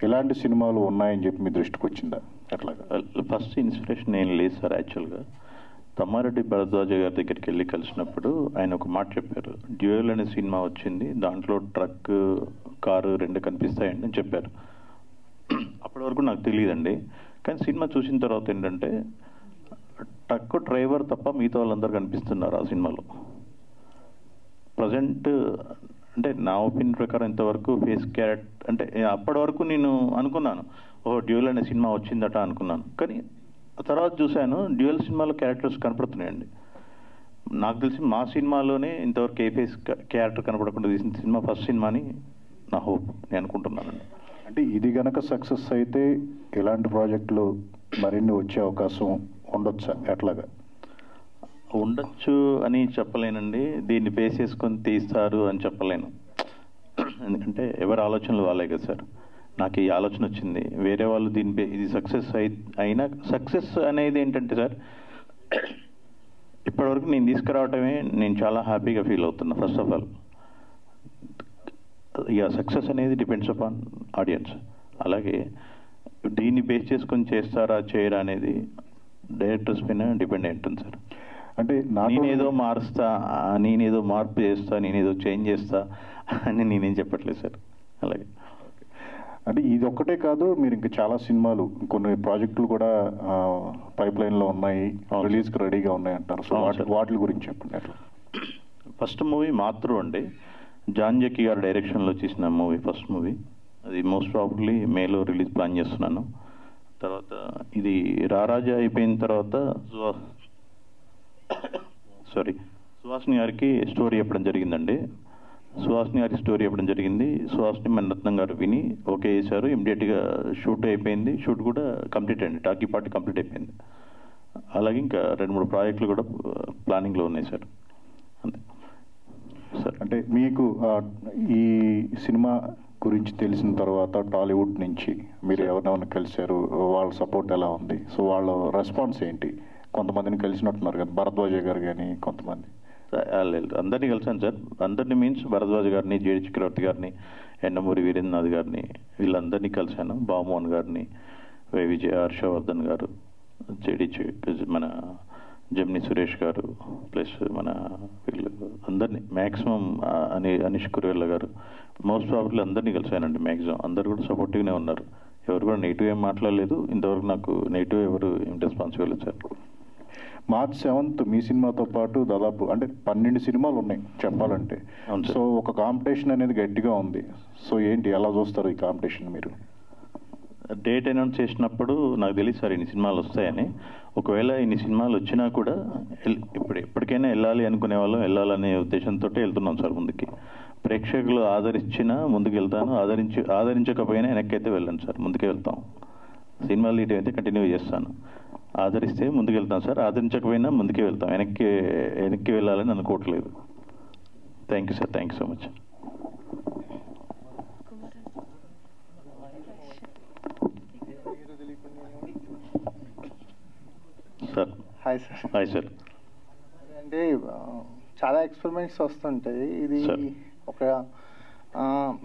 ఎలాంటి సినిమాలు ఉన్నాయని చెప్పి మీ దృష్టికి వచ్చిందా? అట్లాగా ఫస్ట్ ఇన్స్పిరేషన్ ఏం లేదు సార్. యాక్చువల్గా తమ్మారెడ్డి భరద్వాజ గారి దగ్గరికి వెళ్ళి కలిసినప్పుడు ఆయన ఒక మాట చెప్పారు. డ్యూయల్ అనే సినిమా వచ్చింది, దాంట్లో ట్రక్, కారు రెండు కనిపిస్తాయండి అని చెప్పారు. అప్పటి వరకు నాకు తెలియదండి. కానీ సినిమా చూసిన తర్వాత ఏంటంటే ట్రక్ డ్రైవర్ తప్ప మిగతా వాళ్ళందరూ కనిపిస్తున్నారు ఆ సినిమాలో. ప్రజెంట్ అంటే నా ఒపీనియన్ ప్రకారం ఇంతవరకు ఫేస్ క్యారెక్టర్ అంటే అప్పటి వరకు నేను అనుకున్నాను, ఓహో డ్యూయల్ అనే సినిమా వచ్చిందట అనుకున్నాను. కానీ తర్వాత చూశాను డ్యూయల్ సినిమాలో క్యారెక్టర్స్ కనపడుతున్నాయండి. నాకు తెలిసి మా సినిమాలోనే ఇంతవరకు ఏ ఫేస్ క్యారెక్టర్ కనపడకుండా తీసిన సినిమా ఫస్ట్ సినిమా అని నా హోప్, నేను అనుకుంటున్నానండి. అంటే ఇది గనక సక్సెస్ అయితే ఇలాంటి ప్రాజెక్టులు మరిన్ని వచ్చే అవకాశం ఉండొచ్చా? ఎట్లాగా ఉండొచ్చు అని చెప్పలేనండి. దీన్ని బేస్ చేసుకొని తీస్తారు అని చెప్పలేను. ఎందుకంటే ఎవరి ఆలోచనలు వాళ్ళే కదా సార్. నాకు ఈ ఆలోచన వచ్చింది, వేరే వాళ్ళు దీని ఇది సక్సెస్ అయినా సక్సెస్ అనేది ఏంటంటే సార్, ఇప్పటివరకు నేను తీసుకురావటమే నేను చాలా హ్యాపీగా ఫీల్ అవుతున్నా. ఫస్ట్ ఆఫ్ ఆల్ ఇక సక్సెస్ అనేది డిపెండ్స్ అపాన్ ఆడియన్స్. అలాగే దీన్ని బేస్ చేసుకొని చేస్తారా చేయరా అనేది డైరెక్టర్స్ పైన డిపెండ్ అయి ఉంటుంది సార్. అంటే నేనేదో మారుస్తా, నేనేదో మార్పు చేస్తా, నేనేదో చేంజ్ చేస్తా అని నేనేం చెప్పట్లేదు సార్. అలాగే అంటే ఇది ఒక్కటే కాదు, మీరు ఇంకా చాలా సినిమాలు, కొన్ని ప్రాజెక్టులు కూడా పైప్ లైన్లో ఉన్నాయి, రిలీజ్కి రెడీగా ఉన్నాయి అంటారు. సో వాటి గురించి చెప్పండి. అట్లా ఫస్ట్ మూవీ మాతృ అండి, జాన్ జక్కీ గారు డైరెక్షన్లో చేసిన మూవీ, ఫస్ట్ మూవీ. అది మోస్ట్ ప్రాబబ్లీ మేలో రిలీజ్ ప్లాన్ చేస్తున్నాను. తర్వాత ఇది రారాజా అయిపోయిన తర్వాత సుహాసిని గారికి స్టోరీ చెప్పడం జరిగిందండి. సుహాసిని గారికి స్టోరీ చెప్పడం జరిగింది. సుహాసిని మణిరత్నం గారు విని ఓకే చేశారు. ఇమ్మీడియట్గా షూట్ అయిపోయింది. షూట్ కూడా కంప్లీట్ అయింది, టాకీ పార్టీ కంప్లీట్ అయిపోయింది. అలాగే ఇంకా 2-3 ప్రాజెక్టులు కూడా ప్లానింగ్లో ఉన్నాయి సార్. అంతే సార్. అంటే మీకు ఈ సినిమా గురించి తెలిసిన తర్వాత టాలీవుడ్ నుంచి మీరు ఎవరినెవరిని కలిశారు, వాళ్ళ సపోర్ట్ ఎలా ఉంది? సో వాళ్ళ రెస్పాన్స్ ఏంటి? కొంతమందిని కలిసినట్టున్నారు కదా, భరద్వాజ గారు కానీ కొంతమంది. అందరినీ కలిసాను సార్. అందరినీ మీన్స్ భరద్వాజ గారిని, జేడి చక్రవర్తి గారిని, ఎండమూరి వీరేంద్రనాథ్ గారిని, వీళ్ళందరినీ కలిశాను. బామోహన్ గారిని, విజయ హర్షవర్ధన్ గారు, మన జమిని సురేష్ గారు, ప్లస్ మన వీళ్ళు అందరినీ మ్యాక్సిమం అనీష్ కురేళ్ళ గారు, మోస్ట్ ప్రాబబ్లీ అందరినీ కలిసానండి. మ్యాక్సిమం అందరు కూడా సపోర్టివ్గానే ఉన్నారు. ఎవరు కూడా నెగిటివ్ ఏం మాట్లాడలేదు. ఇంతవరకు నాకు నెగిటివ్ ఎవరు ఏం రెస్పాన్స్ ఇవ్వలేదు సార్. మార్చ్ 7th మీ సినిమాతో పాటు దాదాపు అంటే 12 సినిమాలు ఉన్నాయి చెప్పాలంటే. సో ఒక కాంపిటీషన్ అనేది గట్టిగా ఉంది. సో ఏంటి, ఎలా చూస్తారు ఈ కాంపిటీషన్ మీరు? డేట్ అనౌన్స్ చేసినప్పుడు నాకు తెలియదు సార్ ఇన్ని సినిమాలు వస్తాయని. ఒకవేళ ఇన్ని సినిమాలు వచ్చినా కూడా ఎప్పటికైనా వెళ్ళాలి అనుకునే వాళ్ళం, వెళ్ళాలనే ఉద్దేశంతో వెళ్తున్నాం సార్ ముందుకి. ప్రేక్షకులు ఆదరించినా ముందుకు వెళ్తాను, ఆదరించకపోయినా వెనక్కైతే వెళ్ళను సార్, ముందుకే వెళ్తాం. సినిమాలు తీయటం అయితే కంటిన్యూ చేస్తాను. ఆదరిస్తే ముందుకు వెళ్తాం సార్, ఆదరించకపోయినా ముందుకే వెళ్తాం. వెనక్కి వెళ్ళాలని అనుకోవట్లేదు. Thank you sir, thank you so much. Sir hi sir. Hi sir. అంటే చాలా ఎక్స్పెరిమెంట్స్ వస్తుంటాయి. ఇది ఒక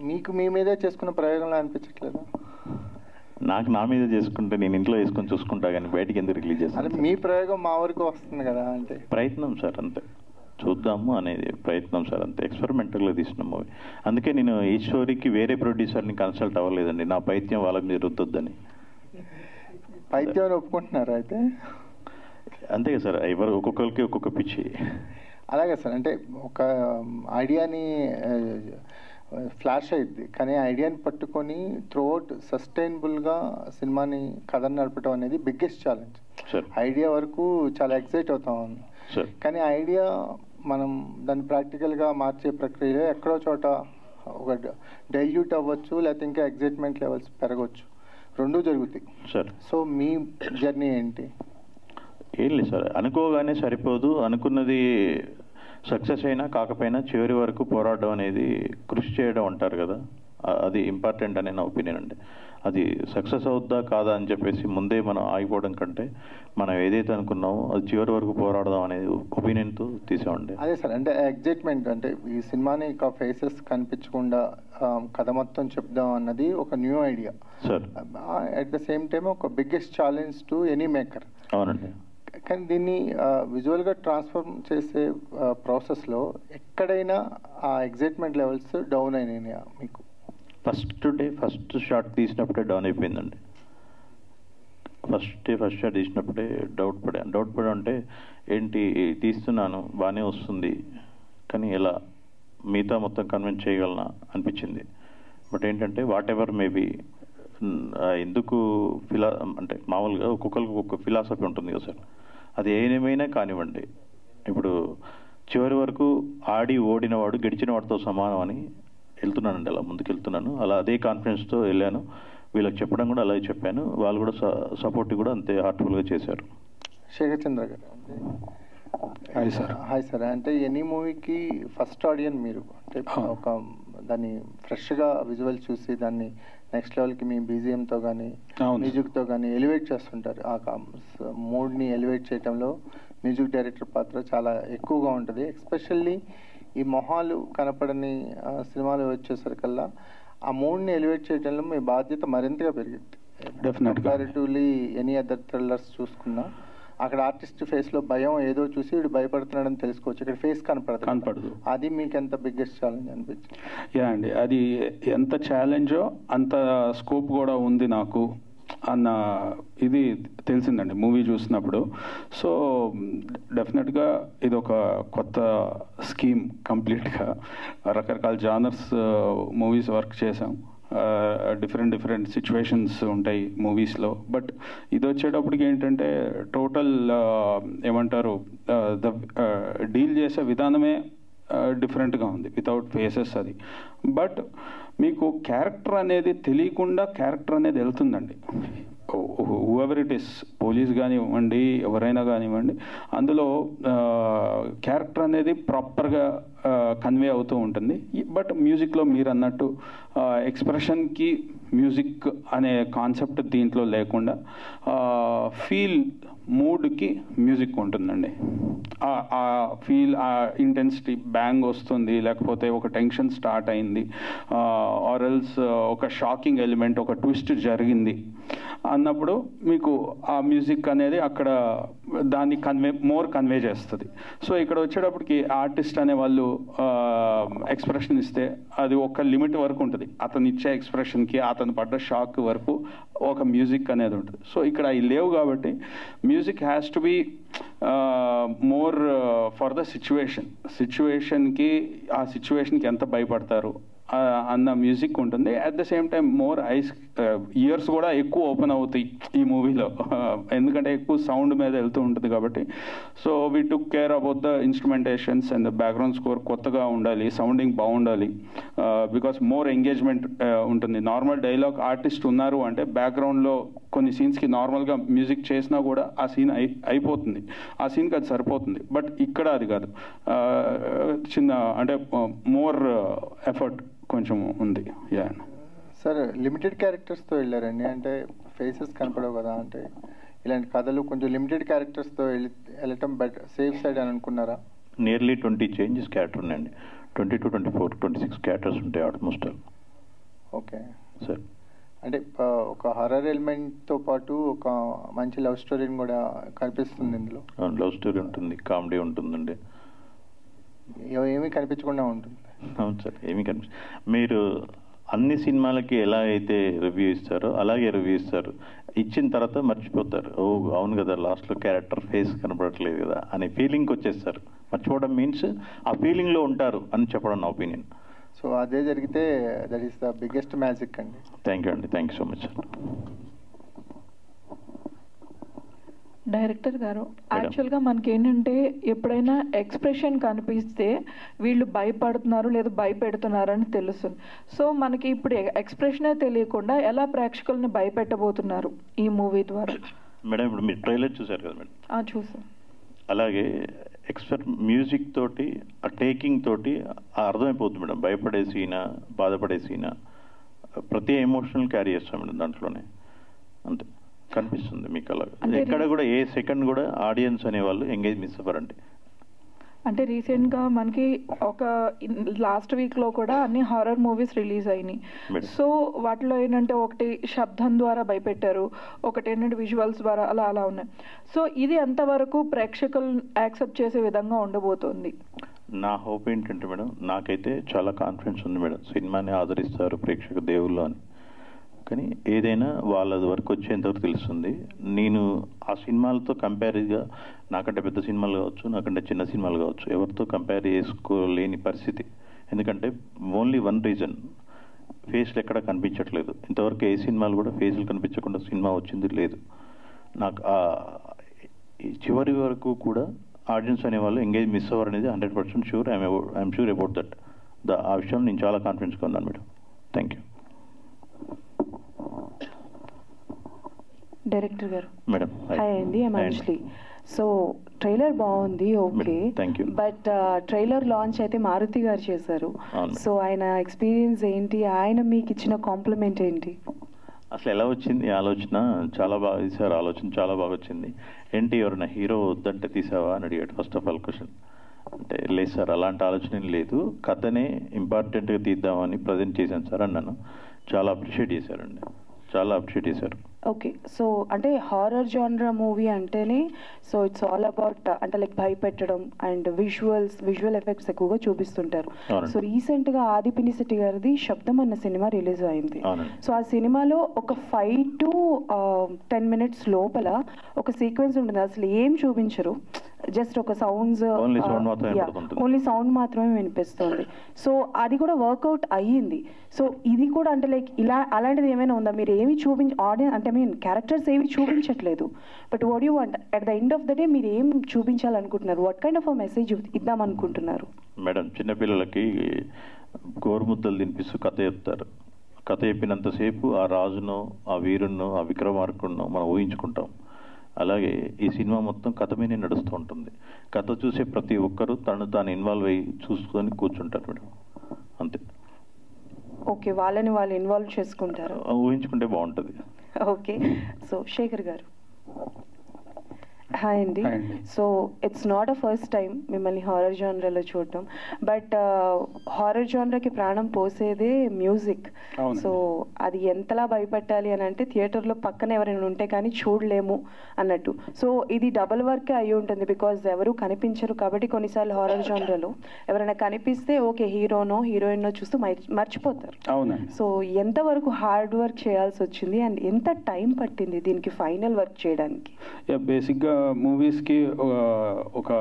మీకు మీ మీదే చేసుకున్న ప్రయోగంలో అనిపించట్లేదు? నాకు నా మీద చేసుకుంటే నేను ఇంట్లో వేసుకొని చూసుకుంటా, కానీ బయటికి ఎందుకు రిలీజ్ చేస్తాను? అంటే మీ ప్రయోగం మా వరకు వస్తుంది కదా, అంటే ప్రయత్నం సార్, అంతే. చూద్దాము అనేది ప్రయత్నం సార్, అంతే. ఎక్స్పెరిమెంటల్గా తీసిన మూవీ. అందుకే నేను ఈ స్టోరీకి వేరే ప్రొడ్యూసర్ని కన్సల్ట్ అవ్వలేదండి, నా పైత్యం వాళ్ళకి మీరు రుద్దొద్దని. పైత్యం ఒప్పుకుంటున్నారా అయితే? అంతే కదా సార్, ఎవరు ఒక్కొక్కరికి ఒక్కొక్క పిచ్చి. అలాగే సార్, అంటే ఒక ఐడియాని ఫ్లాష్ అయ్యింది, కానీ ఐడియాని పట్టుకొని త్రూఅవుట్ సస్టైనబుల్గా సినిమాని కథను నడపడం అనేది బిగ్గెస్ట్ ఛాలెంజ్. ఐడియా వరకు చాలా ఎక్సైట్ అవుతాం, కానీ ఐడియా మనం దాన్ని ప్రాక్టికల్గా మార్చే ప్రక్రియలో ఎక్కడో చోట ఒక డైల్యూట్ అవ్వచ్చు, లేకపోతే ఇంకా ఎగ్జైట్మెంట్ లెవెల్స్ పెరగవచ్చు, రెండూ జరుగుతాయి సార్. సో మీ జర్నీ ఏంటి? ఏం లేదు సార్, అనుకోగానే సరిపోదు. అనుకున్నది సక్సెస్ అయినా కాకపోయినా చివరి వరకు పోరాడడం అనేది, కృషి చేయడం అంటారు కదా, అది ఇంపార్టెంట్ అనే నా ఒపీనియన్ అండి. అది సక్సెస్ అవుద్దా కాదా అని చెప్పేసి ముందే మనం ఆగిపోవడం కంటే, మనం ఏదైతే అనుకున్నామో అది చివరి వరకు పోరాడదాం అనేది ఒపీనియన్తో తీసామండి. అదే సార్, అంటే ఎగ్జైట్మెంట్, అంటే ఈ సినిమాని ఇక ఫేసెస్ కనిపించకుండా కథ మొత్తం చెప్దాం అన్నది ఒక new idea sir. At the same time ఒక biggest challenge to any maker. అవునండి. కానీ దీన్ని విజువల్గా ట్రాన్స్ఫార్మ్ చేసే ప్రాసెస్లో ఎక్కడైనా ఆ ఎగ్జైట్మెంట్ లెవెల్స్ డౌన్ అయినాయా మీకు? ఫస్ట్ షాట్ తీసినప్పుడే డౌన్ అయిపోయిందండి. ఫస్ట్ షాట్ తీసినప్పుడే డౌట్ పడా అంటే ఏంటి తీస్తున్నాను బాగానే వస్తుంది, కానీ ఎలా మిగతా మొత్తం కన్విన్స్ చేయగలనా అనిపించింది. బట్ ఏంటంటే వాట్ ఎవర్ మేబీ, ఎందుకు అంటే మామూలుగా ఒక్కొక్కరికి ఒక్కొక్క ఫిలాసఫీ ఉంటుంది కదా సార్, అది ఏమైనా కానివ్వండి. ఇప్పుడు చివరి వరకు ఆడి ఓడినవాడు గెలిచిన వాడితో సమానం అని వెళ్తున్నానండి, అలా ముందుకు వెళ్తున్నాను. అలా అదే కాన్ఫిడెన్స్తో వెళ్ళాను. వీళ్ళకి చెప్పడం కూడా అలాగే చెప్పాను, వాళ్ళు కూడా సపోర్ట్ కూడా అంతే హార్ట్ఫుల్గా చేశారు. శేఖర్ చంద్ర గారు, హాయ్ సార్. Hi sir. అంటే ఎనీ మూవీకి ఫస్ట్ ఆడియన్స్ మీరు, అంటే ఒక దాన్ని ఫ్రెష్గా విజువల్ చూసి దాన్ని నెక్స్ట్ లెవెల్కి మీ బీజిఎంతో కానీ మ్యూజిక్తో కానీ ఎలివేట్ చేస్తుంటారు. ఆ మూడ్ని ఎలివేట్ చేయడంలో మ్యూజిక్ డైరెక్టర్ పాత్ర చాలా ఎక్కువగా ఉంటుంది. ఎస్పెషల్లీ ఈ మొహాలు కనపడని సినిమాలు వచ్చేసరికల్లా ఆ మూడ్ని ఎలివేట్ చేయడంలో మీ బాధ్యత మరింతగా పెరిగింది. కంపారిటివ్లీ ఎనీ అదర్ థ్రిల్లర్స్ చూసుకున్నా అక్కడ ఆర్టిస్ట్ ఫేస్లో భయం ఏదో చూసి వీడు భయపడుతున్నాడని తెలుసుకోవచ్చు, ఇక్కడ ఫేస్ కనపడదు. అది మీకు ఎంత బిగ్గెస్ట్ ఛాలెంజ్ అనిపించింది? యా అండి, అది ఎంత ఛాలెంజో అంత స్కోప్ కూడా ఉంది నాకు అన్న ఇది తెలిసిందండి మూవీ చూసినప్పుడు. సో డెఫినెట్గా ఇది ఒక కొత్త స్కీమ్, కంప్లీట్గా రకరకాల జానర్స్ మూవీస్ వర్క్ చేసాం. డిఫరెంట్ సిచ్యువేషన్స్ ఉంటాయి మూవీస్లో. బట్ ఇది వచ్చేటప్పటికి ఏంటంటే టోటల్ ఏమంటారు, డీల్ చేసే విధానమే డిఫరెంట్గా ఉంది వితౌట్ ఫేసెస్ అది. బట్ మీకు క్యారెక్టర్ అనేది తెలియకుండా క్యారెక్టర్ అనేది వెళ్తుందండి. హూఎవర్ ఇట్ ఈస్, పోలీస్ కానివ్వండి ఎవరైనా కానివ్వండి, అందులో క్యారెక్టర్ అనేది ప్రాపర్గా కన్వే అవుతూ ఉంటుంది. బట్ మ్యూజిక్లో మీరు అన్నట్టు ఎక్స్ప్రెషన్కి మ్యూజిక్ అనే కాన్సెప్ట్ దీంట్లో లేకుండా ఫీల్ మూడ్కి మ్యూజిక్ ఉంటుందండి. ఆ ఫీల్, ఆ ఇంటెన్సిటీ, బ్యాంగ్ వస్తుంది, లేకపోతే ఒక టెన్షన్ స్టార్ట్ అయింది, ఆర్ ఎల్స్ ఒక షాకింగ్ ఎలిమెంట్, ఒక ట్విస్ట్ జరిగింది అన్నప్పుడు మీకు ఆ మ్యూజిక్ అనేది అక్కడ దాన్ని కన్వే చేస్తుంది. సో ఇక్కడ వచ్చేటప్పటికి ఆర్టిస్ట్ అనే వాళ్ళు ఎక్స్ప్రెషన్ ఇస్తే అది ఒక లిమిట్ వరకు ఉంటుంది. అతను ఇచ్చే ఎక్స్ప్రెషన్కి, అతను పడ్డ షాక్ వరకు ఒక మ్యూజిక్ అనేది ఉంటుంది. సో ఇక్కడ అవి లేవు కాబట్టి music has to be more for the సిచ్యువేషన్కి, ఆ సిచ్యువేషన్కి ఎంత భయపడతారు అన్న మ్యూజిక్ ఉంటుంది. At the same time more ears కూడా ఎక్కువ ఓపెన్ అవుతాయి ఈ మూవీలో, ఎందుకంటే ఎక్కువ సౌండ్ మీద వెళ్తూ ఉంటుంది కాబట్టి. So we took care about the instrumentations and the background score కొత్తగా ఉండాలి, సౌండింగ్ బాగుండాలి, బికాస్ మోర్ ఎంగేజ్మెంట్ ఉంటుంది. నార్మల్ డైలాగ్ ఆర్టిస్ట్ ఉన్నారు అంటే బ్యాక్గ్రౌండ్లో కొన్ని సీన్స్కి నార్మల్గా మ్యూజిక్ చేసినా కూడా ఆ సీన్ అయిపోతుంది, ఆ సీన్కి అది సరిపోతుంది. బట్ ఇక్కడ అది కాదు, చిన్న అంటే మోర్ ఎఫర్ట్ కొంచెం ఉంది. యా సార్, లిమిటెడ్ క్యారెక్టర్స్తో వెళ్ళారండి, అంటే ఫేసెస్ కనపడవు కదా, అంటే ఇలాంటి కథలు కొంచెం లిమిటెడ్ క్యారెక్టర్స్తో వెళ్ళటం బెటర్, సేఫ్ సైడ్ అని అనుకున్నారా? నియర్లీ 20 చేంజెస్ క్యారెక్టర్ ఉన్నాయండి. 22, 24, 26 క్యారెక్టర్స్ ఉంటాయి ఆల్మోస్ట్. ఓకే సార్ అంటే ఒక హర్రర్ ఎలిమెంట్తో పాటు ఒక మంచి లవ్ స్టోరీని కూడా కనిపిస్తుంది ఇందులో. లవ్ స్టోరీ ఉంటుంది, కామెడీ ఉంటుందండి. ఏమీ కనిపించకుండా ఉంటుంది. అవును సార్, ఏమీ మీరు అన్ని సినిమాలకి ఎలా అయితే రివ్యూ ఇస్తారో అలాగే రివ్యూ ఇస్తారు. ఇచ్చిన తర్వాత మర్చిపోతారు. ఓ అవును కదా, లాస్ట్లో క్యారెక్టర్ ఫేస్ కనపడట్లేదు కదా అనే ఫీలింగ్కి వచ్చేస్తారు. మర్చిపోవడం మీన్స్ ఆ ఫీలింగ్లో ఉంటారు అని చెప్పడం నా ఒపీనియన్. సో అదే జరిగితే that is the biggest magic అండి. థ్యాంక్ యూ అండి, thank you so much sir. Director గారు, యాక్చువల్గా మనకి ఏంటంటే ఎప్పుడైనా ఎక్స్ప్రెషన్ కనిపిస్తే వీళ్ళు భయపడుతున్నారు లేదా భయపెడుతున్నారు అని తెలుస్తుంది. సో మనకి ఇప్పుడు ఎక్స్ప్రెషనే తెలియకుండా ఎలా ప్రేక్షకుల్ని భయపెట్టబోతున్నారు ఈ మూవీ ద్వారా? మేడం ఇప్పుడు మీరు ట్రైలర్ చూసారు కదా మేడం? చూసాం. అలాగే మ్యూజిక్ తోటి ఆ టేకింగ్ తోటి అర్థమైపోతుంది మేడం. భయపడే సీనా, బాధపడే సీనా, ప్రతి ఎమోషనల్ క్యారీ చేస్తాం మేడం దాంట్లోనే. అంతే కనిపిస్తుంది మీకు. అలాగా ఎక్కడ కూడా ఏ సెకండ్ కూడా ఆడియన్స్ అనేవాళ్ళు ఎంగేజ్ మిస్ అవ్వరండి. అంటే రీసెంట్గా మనకి ఒక లాస్ట్ వీక్లో కూడా అన్ని హారర్ మూవీస్ రిలీజ్ అయినాయి. సో వాటిలో ఏంటంటే ఒకటి శబ్దం ద్వారా భయపెట్టారు, ఒకటి ఏంటంటే విజువల్స్ ద్వారా అలా ఉన్నాయి. సో ఇది ఎంతవరకు ప్రేక్షకులు యాక్సెప్ట్ చేసే విధంగా ఉండబోతోంది? నా హోప్ ఏంటంటే మేడం, నాకైతే చాలా కాన్ఫిడెన్స్ ఉంది మేడం, సినిమాని ఆదరిస్తారు ప్రేక్షక దేవుళ్ళు అని. కానీ ఏదైనా వాళ్ళ వరకు వచ్చేంతవరకు తెలుస్తుంది. నేను ఆ సినిమాలతో కంపేర్గా, నాకంటే పెద్ద సినిమాలు కావచ్చు, నాకంటే చిన్న సినిమాలు కావచ్చు, ఎవరితో కంపేర్ చేసుకోలేని పరిస్థితి. ఎందుకంటే ఓన్లీ వన్ రీజన్, ఫేస్లు ఎక్కడ కనిపించట్లేదు. ఇంతవరకు ఏ సినిమాలు కూడా ఫేస్లు కనిపించకుండా సినిమా వచ్చింది లేదు. నాకు చివరి వరకు కూడా ఆడియన్స్ అనేవాళ్ళు ఎంగేజ్ మిస్ అవ్వరు అనేది 100% sure. I'm sure about that. ఆ విషయం నేను చాలా కాన్ఫిడెన్స్గా ఉన్నాను మేడం. థ్యాంక్ యూ డైరెక్టర్ గారు. మేడం హాయ్ అండి, ఐఎమ్ అంజలి. సో ట్రైలర్ బాగుంది, ఓకే, బట్ ట్రైలర్ లాంచ్ అయితే మారుతి గారు చేశారు. సో ఆయన ఎక్స్పీరియన్స్ ఏంటి, ఆయన మీకు ఇచ్చిన కాంప్లిమెంట్ ఏంటి? అసలు ఎలా వచ్చింది ఆలోచన? చాలా బాగా తీశారు, ఆలోచన చాలా బాగా వచ్చింది. ఏంటి ఎవరైనా హీరో వద్దంటే తీసావా అని అడిగాడు ఫస్ట్ ఆఫ్ ఆల్ క్వశ్చన్. అంటే లేదు సార్, అలాంటి ఆలోచన లేదు, కథనే ఇంపార్టెంట్గా తీద్దామని ప్రజెంట్ చేశాను సార్ అన్నాను. చాలా అప్రిషియేట్ చేశారండి, చాలా అప్రిషియేట్ చేశారు. ఓకే, సో అంటే హారర్ జానరా మూవీ అంటేనే సో ఇట్స్ ఆల్ అబౌట్ అంటే లైక్ భయపెట్టడం అండ్ విజువల్ ఎఫెక్ట్స్ ఎక్కువగా చూపిస్తుంటారు. సో రీసెంట్గా ఆది పినిశెట్టి గారిది శబ్దం అన్న సినిమా రిలీజ్ అయింది. సో ఆ సినిమాలో ఒక 5 to 10 minutes లోపల ఒక సీక్వెన్స్ ఉంటుంది, అసలు ఏం చూపించరు, జస్ట్ ఒక సౌండ్స్, ఓన్లీ సౌండ్ మాత్రమే వినిపిస్తుంది. సో అది కూడా వర్కౌట్ అయ్యింది. సో ఇది కూడా అంటే లైక్ అలాంటిది ఏమైనా ఉందా? మీరు ఏమి ఆడియన్స్ అంటే క్యారెక్టర్స్ ఏవి చూపించట్లేదు, but what you want at the end of the day మీరు ఏం చూపించాలనుకుంటున్నారు? వాట్ కైండ్ ఆఫ్ మెసేజ్ ఇద్దాం అనుకుంటున్నారు? మేడం, చిన్నపిల్లలకి గోరుముద్దలు తినిపిస్తూ కథ చెప్తారు. కథ చెప్పినంతసేపు ఆ రాజునో, ఆ వీరున్నో, ఆ విక్రమార్కున్నో మనం ఊహించుకుంటాం. అలాగే ఈ సినిమా మొత్తం కథ మీదే నడుస్తూ ఉంటుంది. కథ చూసే ప్రతి ఒక్కరూ తాను ఇన్వాల్వ్ అయ్యి చూసుకొని కూర్చుంటారు మేడం, అంతే. ఓకే, వాళ్ళని వాళ్ళు ఇన్వాల్వ్ చేసుకుంటారు, ఊహించుకుంటే బాగుంటుంది. Okay, so Shekhar garu. Hi అండి. So it's not a first time మిమ్మల్ని హారర్ జానరాలో చూడటం, బట్ హారర్ జానరాకి ప్రాణం పోసేదే మ్యూజిక్. సో అది ఎంతలా భయపెట్టాలి అని అంటే థియేటర్లో పక్కన ఎవరైనా ఉంటే కానీ చూడలేము అన్నట్టు. సో ఇది డబుల్ వర్కే అయి ఉంటుంది, బికాజ్ ఎవరు కనిపించరు కాబట్టి. కొన్నిసార్లు హారర్ జానరాలో ఎవరైనా కనిపిస్తే ఓకే హీరోనో హీరోయిన్నో చూస్తూ మర్చిపోతారు. సో ఎంతవరకు హార్డ్ వర్క్ చేయాల్సి వచ్చింది అండ్ ఎంత టైం పట్టింది దీనికి ఫైనల్ వర్క్ చేయడానికి? బేసిక్గా మూవీస్కి ఒక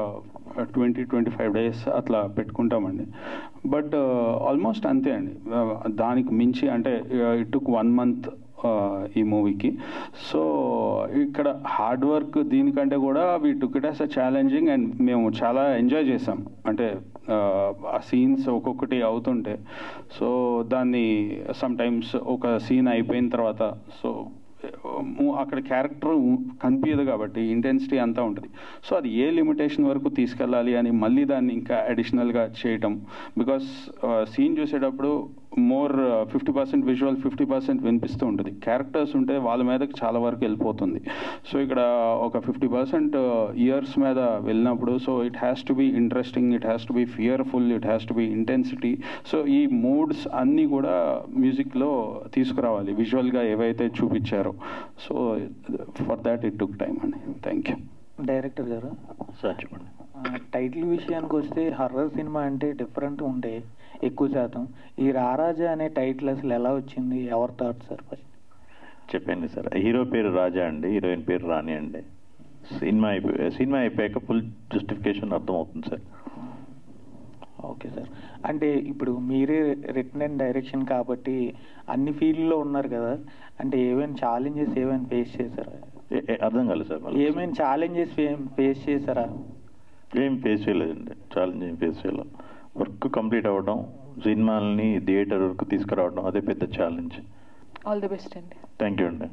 20-25 days అట్లా పెట్టుకుంటామండి. బట్ ఆల్మోస్ట్ అంతే అండి, దానికి మించి అంటే ఇట్ టుక్ 1 month ఈ మూవీకి. సో ఇక్కడ హార్డ్ వర్క్ దీనికంటే కూడా we took it as a challenging and మేము చాలా ఎంజాయ్ చేసాం. అంటే ఆ సీన్స్ ఒక్కొక్కటి అవుతుంటే, సో దాన్ని సమ్ టైమ్స్ ఒక సీన్ అయిపోయిన తర్వాత సో అక్కడ క్యారెక్టర్ కనిపించదు కాబట్టి ఇంటెన్సిటీ అంతా ఉంటుంది. సో అది ఏ లిమిటేషన్ వరకు తీసుకెళ్ళాలి అని మళ్ళీ దాన్ని ఇంకా అడిషనల్గా చేయటం. బికాస్ సీన్ చూసేటప్పుడు మోర్ 50% విజువల్ 50% వినిపిస్తూ ఉంటుంది. క్యారెక్టర్స్ ఉంటే వాళ్ళ మీదకి చాలా వరకు వెళ్ళిపోతుంది. సో ఇక్కడ ఒక 50% ఇయర్స్ మీద వెళ్ళినప్పుడు so it has to be interesting, it has to be fearful, it has to be intensity. So ఈ మూడ్స్ అన్నీ కూడా మ్యూజిక్లో తీసుకురావాలి విజువల్గా ఏవైతే చూపించారో. So for that it took time అండి. Thank you. Director garu sir చెప్పండి. టైటిల్ విషయానికి వస్తే హర్రర్ సినిమా అంటే డిఫరెంట్ ఉండే ఎక్కువ శాతం. ఈ రారాజా అనే టైటిల్ అసలు ఎలా వచ్చింది, ఎవరి థాట్ సార్? ఫస్ట్ చెప్పండి సార్. హీరో పేరు రాజా అండి, హీరోయిన్ పేరు రాణి అండి. సినిమా అయిపోయాక ఫుల్ జస్టిఫికేషన్ అర్థమవుతుంది సార్. Okay sir. అంటే ఇప్పుడు మీరే రిటన్ అండ్ డైరెక్షన్ కాబట్టి అన్ని ఫీల్డ్లో ఉన్నారు కదా, అంటే ఏమైనా ఛాలెంజెస్ ఏమైనా ఫేస్ చేశారా? అర్థం కాలేదు సార్. ఏమైనా ఛాలెంజెస్ ఫేస్ చేశారా? ఏం ఫేస్ చేయలేదండి, ఛాలెంజ్ ఏం ఫేస్ చేయలేదు. వర్క్ కంప్లీట్ అవ్వడం, సినిమాలని థియేటర్ వరకు తీసుకురావడం అదే పెద్ద ఛాలెంజ్. ఆల్ ది బెస్ట్ అండి. థ్యాంక్ యూ అండి.